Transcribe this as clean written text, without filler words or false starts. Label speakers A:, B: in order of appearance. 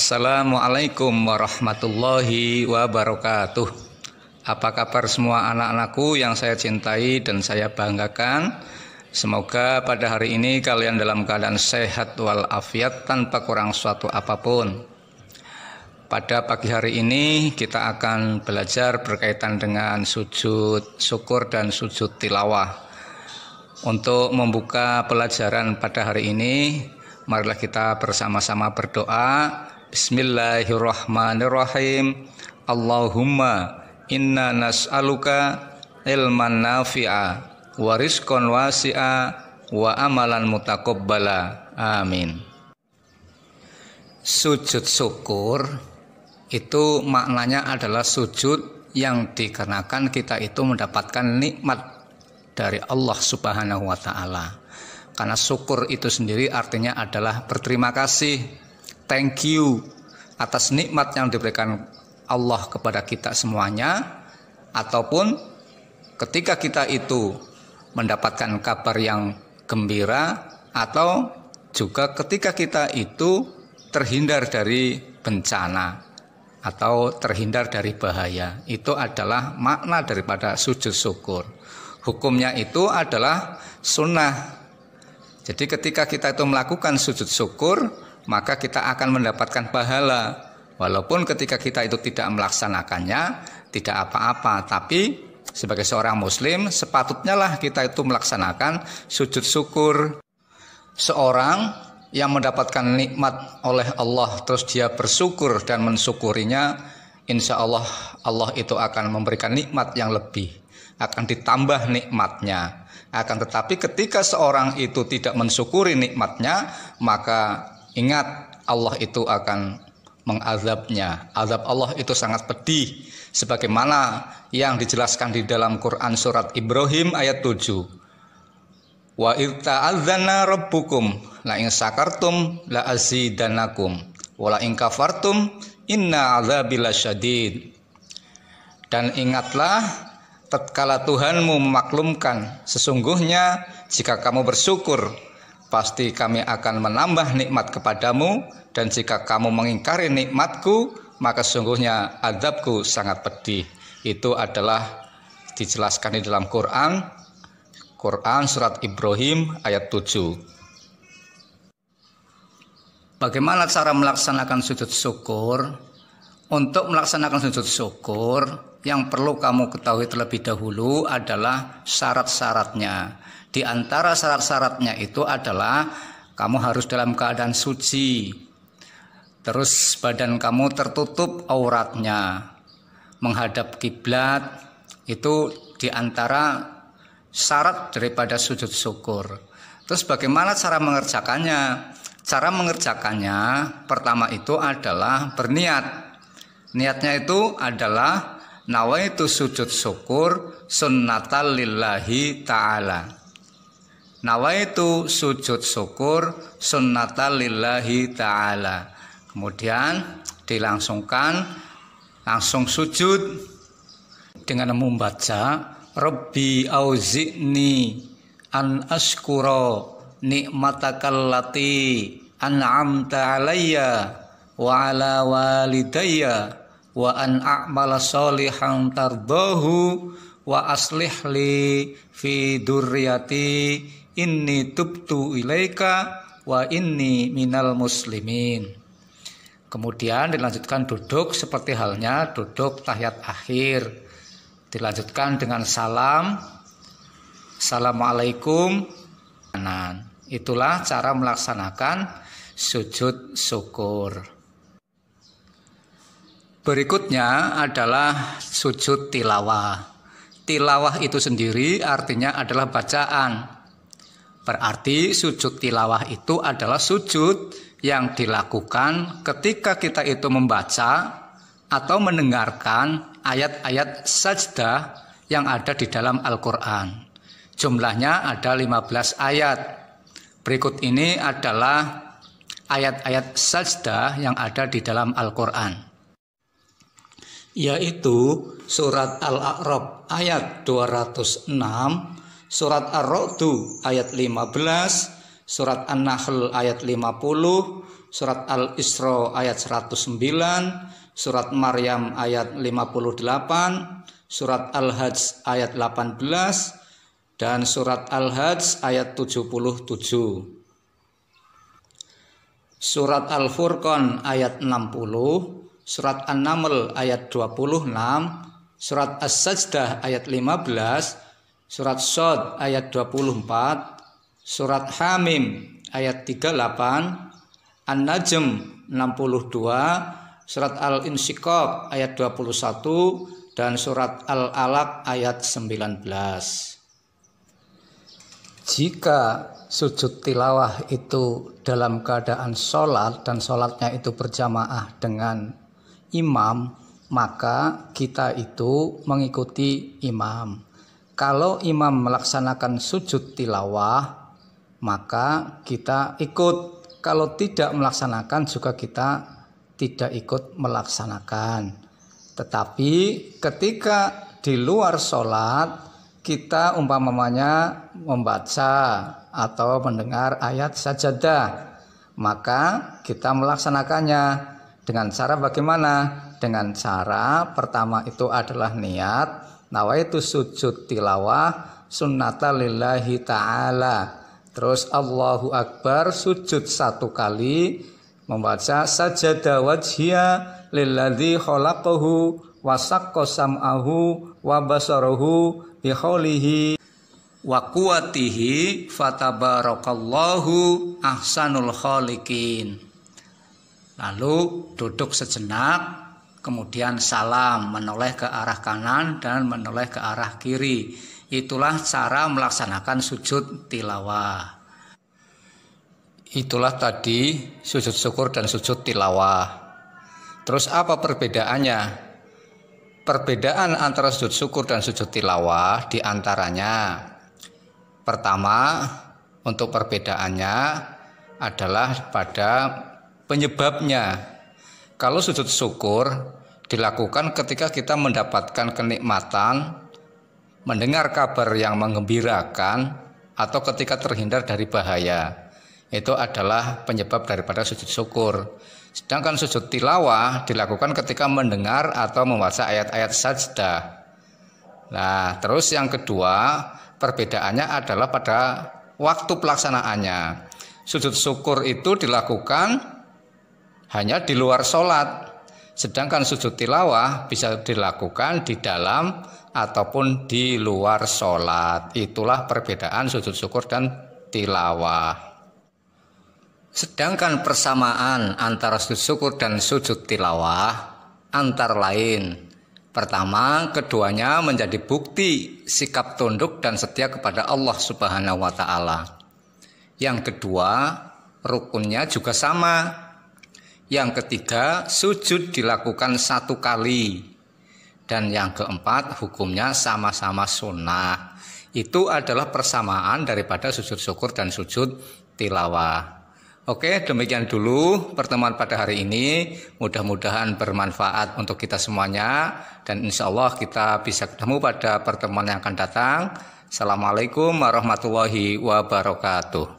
A: Assalamualaikum warahmatullahi wabarakatuh. Apa kabar semua anak-anakku yang saya cintai dan saya banggakan? Semoga pada hari ini kalian dalam keadaan sehat walafiat tanpa kurang suatu apapun. Pada pagi hari ini kita akan belajar berkaitan dengan sujud syukur dan sujud tilawah. Untuk membuka pelajaran pada hari ini, marilah kita bersama-sama berdoa. Bismillahirrahmanirrahim. Allahumma inna nas'aluka ilman nafi'a wa rizqan wasi'a wa amalan mutaqabbala. Amin. Sujud syukur itu maknanya adalah sujud yang dikarenakan kita itu mendapatkan nikmat dari Allah Subhanahu wa taala. Karena syukur itu sendiri artinya adalah berterima kasih, thank you atas nikmat yang diberikan Allah kepada kita semuanya, ataupun ketika kita itu mendapatkan kabar yang gembira, atau juga ketika kita itu terhindar dari bencana atau terhindar dari bahaya. Itu adalah makna daripada sujud syukur. Hukumnya itu adalah sunnah. Jadi ketika kita itu melakukan sujud syukur, maka kita akan mendapatkan pahala. Walaupun ketika kita itu tidak melaksanakannya, tidak apa-apa. Tapi sebagai seorang muslim, sepatutnya lah kita itu melaksanakan sujud syukur. Seorang yang mendapatkan nikmat oleh Allah, terus dia bersyukur dan mensyukurinya, insya Allah, Allah itu akan memberikan nikmat yang lebih. Akan ditambah nikmatnya. Akan tetapi ketika seorang itu tidak mensyukuri nikmatnya, maka ingat Allah itu akan mengazabnya. Azab Allah itu sangat pedih, sebagaimana yang dijelaskan di dalam Quran surat Ibrahim ayat 7. Wa idh ta'adzana rabbukum la in syakartum la azidannakum wa la in kafartum inna azabi lasyadid. Dan ingatlah tatkala Tuhanmu memaklumkan, sesungguhnya jika kamu bersyukur, pasti kami akan menambah nikmat kepadamu, dan jika kamu mengingkari nikmatku, maka sesungguhnya azabku sangat pedih. Itu adalah dijelaskan di dalam Quran surat Ibrahim ayat 7. Bagaimana cara melaksanakan sujud syukur? Untuk melaksanakan sujud syukur, yang perlu kamu ketahui terlebih dahulu adalah syarat-syaratnya. Di antara syarat-syaratnya itu adalah kamu harus dalam keadaan suci. Terus badan kamu tertutup auratnya, menghadap kiblat. Itu di antara syarat daripada sujud syukur. Terus bagaimana cara mengerjakannya? Cara mengerjakannya pertama itu adalah berniat. Niatnya itu adalah nawaitu sujud syukur sunnatal lillahi ta'ala. Nawaitu sujud syukur sunnatal lillahi ta'ala. Kemudian dilangsungkan, langsung sujud dengan membaca Rabbi auzi'ni an ashkura nikmatakal lati an'amta alayya wa ala walidayya wa an a'mala sholihan tardahu wa aslih li fi dzurriyyati inni tubtu ilaika wa inni minal muslimin. Kemudian dilanjutkan duduk seperti halnya duduk tahiyat akhir. Dilanjutkan dengan salam. Assalamualaikum. Itulah cara melaksanakan sujud syukur. Berikutnya adalah sujud tilawah. Tilawah itu sendiri artinya adalah bacaan. Berarti sujud tilawah itu adalah sujud yang dilakukan ketika kita itu membaca atau mendengarkan ayat-ayat sajdah yang ada di dalam Al-Quran. Jumlahnya ada 15 ayat. Berikut ini adalah ayat-ayat sajdah yang ada di dalam Al-Quran, yaitu surat Al-A'raf ayat 206, surat Ar-Ra'd ayat 15, surat An-Nahl ayat 50, surat Al-Isra ayat 109, surat Maryam ayat 58, surat Al-Hajj ayat 18, dan surat Al-Hajj ayat 77. Surat Al-Furqan ayat 60, surat An-Naml ayat 26, surat As-Sajdah ayat 15, surat Shad ayat 24, surat Hamim ayat 38, An-Najm 62, surat Al-Insyiqaq ayat 21, dan surat Al-Alaq ayat 19. Jika sujud tilawah itu dalam keadaan sholat dan sholatnya itu berjamaah dengan imam, maka kita itu mengikuti imam. Kalau imam melaksanakan sujud tilawah, maka kita ikut. Kalau tidak melaksanakan juga kita tidak ikut melaksanakan. Tetapi ketika di luar sholat, kita umpamanya membaca atau mendengar ayat sajadah, maka kita melaksanakannya dengan cara bagaimana? Dengan cara pertama itu adalah niat, nawaitu sujud tilawah sunnata lillahi ta'ala. Terus Allahu Akbar, sujud 1 kali, membaca sajada wajhiya lilladzi khalaqahu wa saqqa sam'ahu wa basarahu bi haulihi wa quwwatihi fatabarakallahu ahsanul khaliqin. Lalu duduk sejenak, kemudian salam, menoleh ke arah kanan dan menoleh ke arah kiri. Itulah cara melaksanakan sujud tilawah. Itulah tadi sujud syukur dan sujud tilawah. Terus apa perbedaannya? Perbedaan antara sujud syukur dan sujud tilawah diantaranya, pertama, untuk perbedaannya adalah pada penyebabnya. Kalau sujud syukur dilakukan ketika kita mendapatkan kenikmatan, mendengar kabar yang menggembirakan, atau ketika terhindar dari bahaya. Itu adalah penyebab daripada sujud syukur. Sedangkan sujud tilawah dilakukan ketika mendengar atau membaca ayat-ayat sajdah. Nah, terus yang kedua, perbedaannya adalah pada waktu pelaksanaannya. Sujud syukur itu dilakukan hanya di luar sholat. Sedangkan sujud tilawah bisa dilakukan di dalam ataupun di luar sholat. Itulah perbedaan sujud syukur dan tilawah. Sedangkan persamaan antara sujud syukur dan sujud tilawah antara lain, pertama, keduanya menjadi bukti sikap tunduk dan setia kepada Allah Subhanahu wa Ta'ala. Yang kedua, rukunnya juga sama. Yang ketiga, sujud dilakukan 1 kali. Dan yang keempat, hukumnya sama-sama sunnah. Itu adalah persamaan daripada sujud syukur dan sujud tilawah. Oke, demikian dulu pertemuan pada hari ini. Mudah-mudahan bermanfaat untuk kita semuanya. Dan insya Allah kita bisa ketemu pada pertemuan yang akan datang. Assalamualaikum warahmatullahi wabarakatuh.